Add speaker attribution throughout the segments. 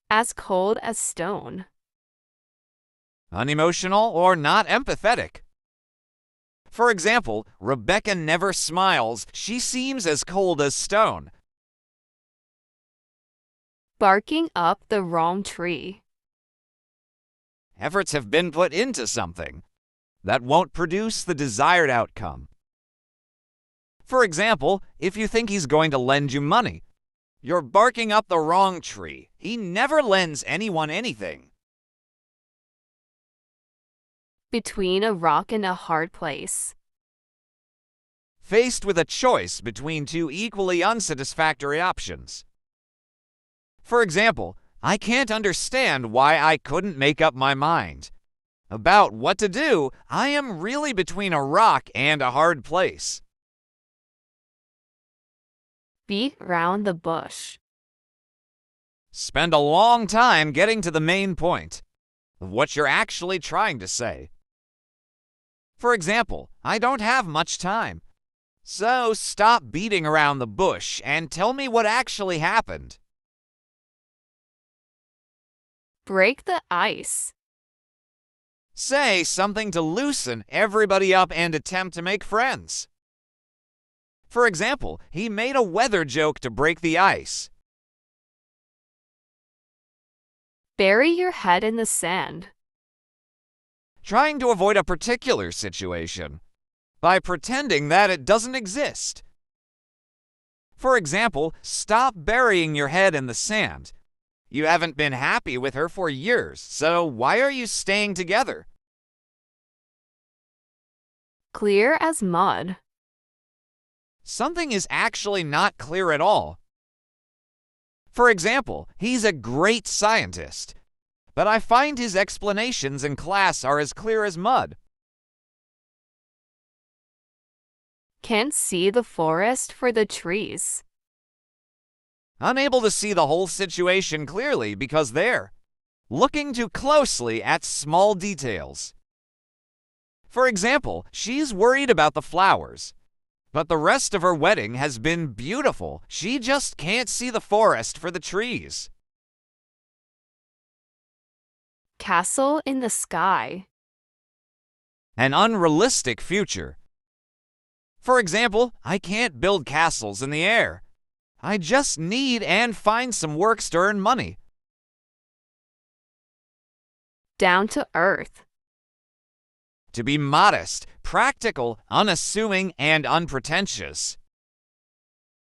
Speaker 1: As cold as stone.
Speaker 2: Unemotional or not empathetic. For example, Rebecca never smiles. She seems as cold as stone.
Speaker 1: Barking up the wrong tree.
Speaker 2: Efforts have been put into something that won't produce the desired outcome. For example, if you think he's going to lend you money, you're barking up the wrong tree. He never lends anyone anything.
Speaker 1: Between a rock and a hard place.
Speaker 2: Faced with a choice between two equally unsatisfactory options. For example, I can't understand why I couldn't make up my mind. About what to do, I am really between a rock and a hard place.
Speaker 1: Beat round the bush.
Speaker 2: Spend a long time getting to the main point of what you're actually trying to say. For example, I don't have much time. So stop beating around the bush and tell me what actually happened.
Speaker 1: Break the ice.
Speaker 2: Say something to loosen everybody up and attempt to make friends. For example, he made a weather joke to break the ice.
Speaker 1: Bury your head in the sand.
Speaker 2: Trying to avoid a particular situation by pretending that it doesn't exist. For example, stop burying your head in the sand. You haven't been happy with her for years, so why are you staying together?
Speaker 1: Clear as mud.
Speaker 2: Something is actually not clear at all. For example, he's a great scientist, but I find his explanations in class are as clear as mud.
Speaker 1: Can't see the forest for the trees.
Speaker 2: Unable to see the whole situation clearly because they're looking too closely at small details. For example, she's worried about the flowers, but the rest of her wedding has been beautiful. She just can't see the forest for the trees.
Speaker 1: Castle in the sky.
Speaker 2: An unrealistic future. For example, I can't build castles in the air. I just need and find some works to earn money.
Speaker 1: Down to earth.
Speaker 2: To be modest, practical, unassuming, and unpretentious.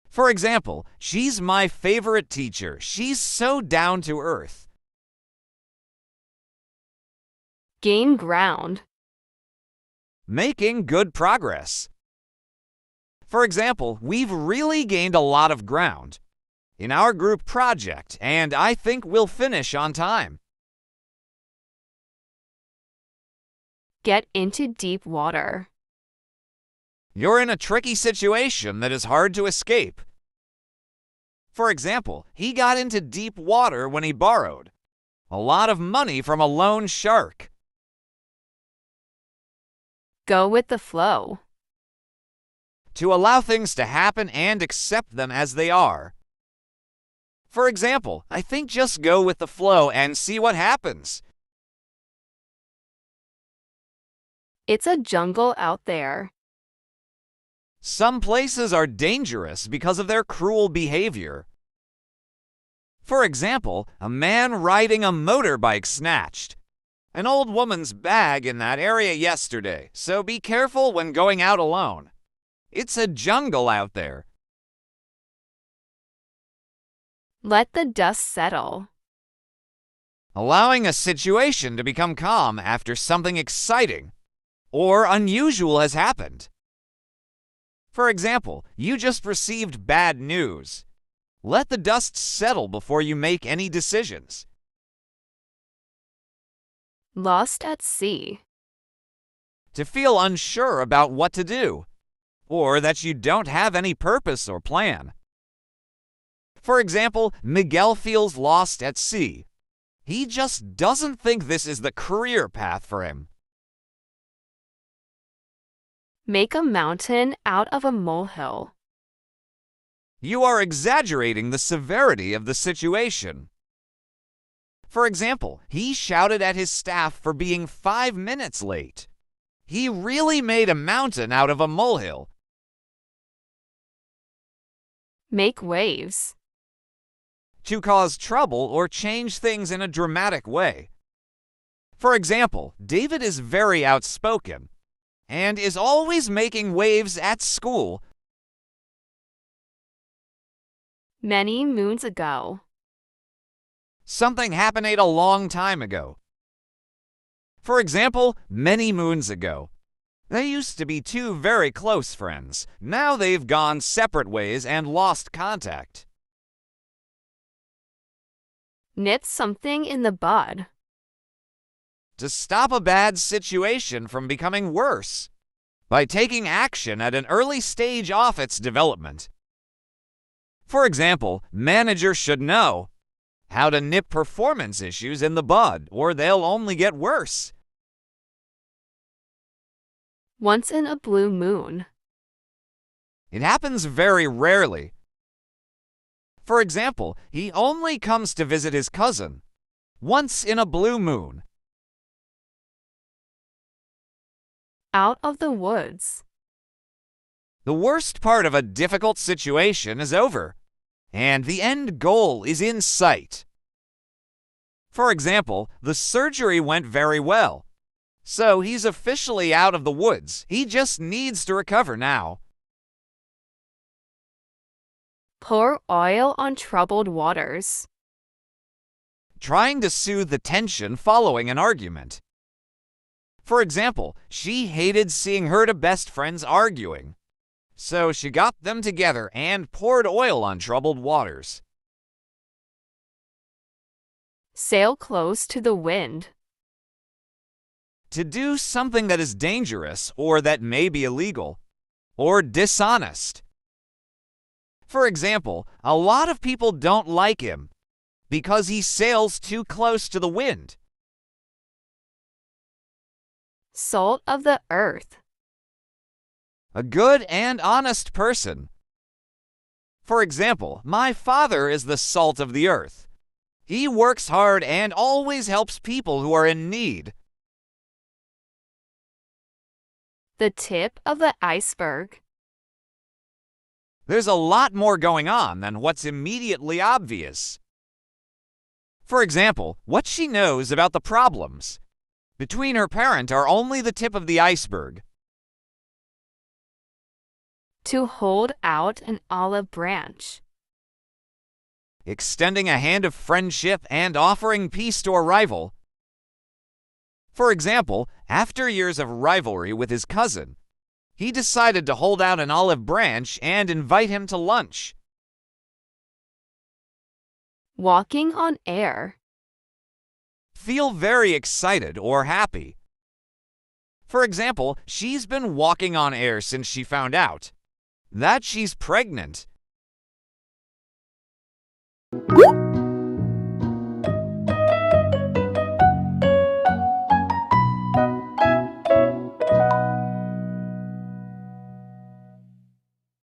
Speaker 2: For example, she's my favorite teacher. She's so down to earth.
Speaker 1: Gain ground.
Speaker 2: Making good progress. For example, we've really gained a lot of ground in our group project, and I think we'll finish on time.
Speaker 1: Get into deep water.
Speaker 2: You're in a tricky situation that is hard to escape. For example, he got into deep water when he borrowed a lot of money from a loan shark.
Speaker 1: Go with the flow.
Speaker 2: To allow things to happen and accept them as they are. For example, I think just go with the flow and see what happens.
Speaker 1: It's a jungle out there.
Speaker 2: Some places are dangerous because of their cruel behavior. For example, a man riding a motorbike snatched an old woman's bag in that area yesterday, so be careful when going out alone. It's a jungle out there.
Speaker 1: Let the dust settle.
Speaker 2: Allowing a situation to become calm after something exciting or unusual has happened. For example, you just received bad news. Let the dust settle before you make any decisions.
Speaker 1: Lost at sea.
Speaker 2: To feel unsure about what to do, or that you don't have any purpose or plan. For example, Miguel feels lost at sea. He just doesn't think this is the career path for him.
Speaker 1: Make a mountain out of a molehill.
Speaker 2: You are exaggerating the severity of the situation. For example, he shouted at his staff for being 5 minutes late. He really made a mountain out of a molehill.
Speaker 1: Make waves.
Speaker 2: To cause trouble or change things in a dramatic way. For example, David is very outspoken and is always making waves at school.
Speaker 1: Many moons ago.
Speaker 2: Something happened a long time ago. For example, many moons ago. They used to be two very close friends. Now they've gone separate ways and lost contact.
Speaker 1: Nip something in the bud.
Speaker 2: To stop a bad situation from becoming worse. By taking action at an early stage of its development. For example, managers should know how to nip performance issues in the bud, or they'll only get worse.
Speaker 1: Once in a blue moon.
Speaker 2: It happens very rarely. For example, he only comes to visit his cousin once in a blue moon.
Speaker 1: Out of the woods.
Speaker 2: The worst part of a difficult situation is over, and the end goal is in sight. For example, the surgery went very well, so he's officially out of the woods. He just needs to recover now.
Speaker 1: Pour oil on troubled waters.
Speaker 2: Trying to soothe the tension following an argument. For example, she hated seeing her two best friends arguing, so she got them together and poured oil on troubled waters.
Speaker 1: Sail close to the wind.
Speaker 2: To do something that is dangerous or that may be illegal or dishonest. For example, a lot of people don't like him because he sails too close to the wind.
Speaker 1: Salt of the earth.
Speaker 2: A good and honest person. For example, my father is the salt of the earth. He works hard and always helps people who are in need.
Speaker 1: The tip of the iceberg.
Speaker 2: There's a lot more going on than what's immediately obvious. For example, what she knows about the problems between her parent are only the tip of the iceberg.
Speaker 1: To hold out an olive branch.
Speaker 2: Extending a hand of friendship and offering peace to a rival. For example, after years of rivalry with his cousin, he decided to hold out an olive branch and invite him to lunch.
Speaker 1: Walking on air.
Speaker 2: Feel very excited or happy. For example, she's been walking on air since she found out that she's pregnant.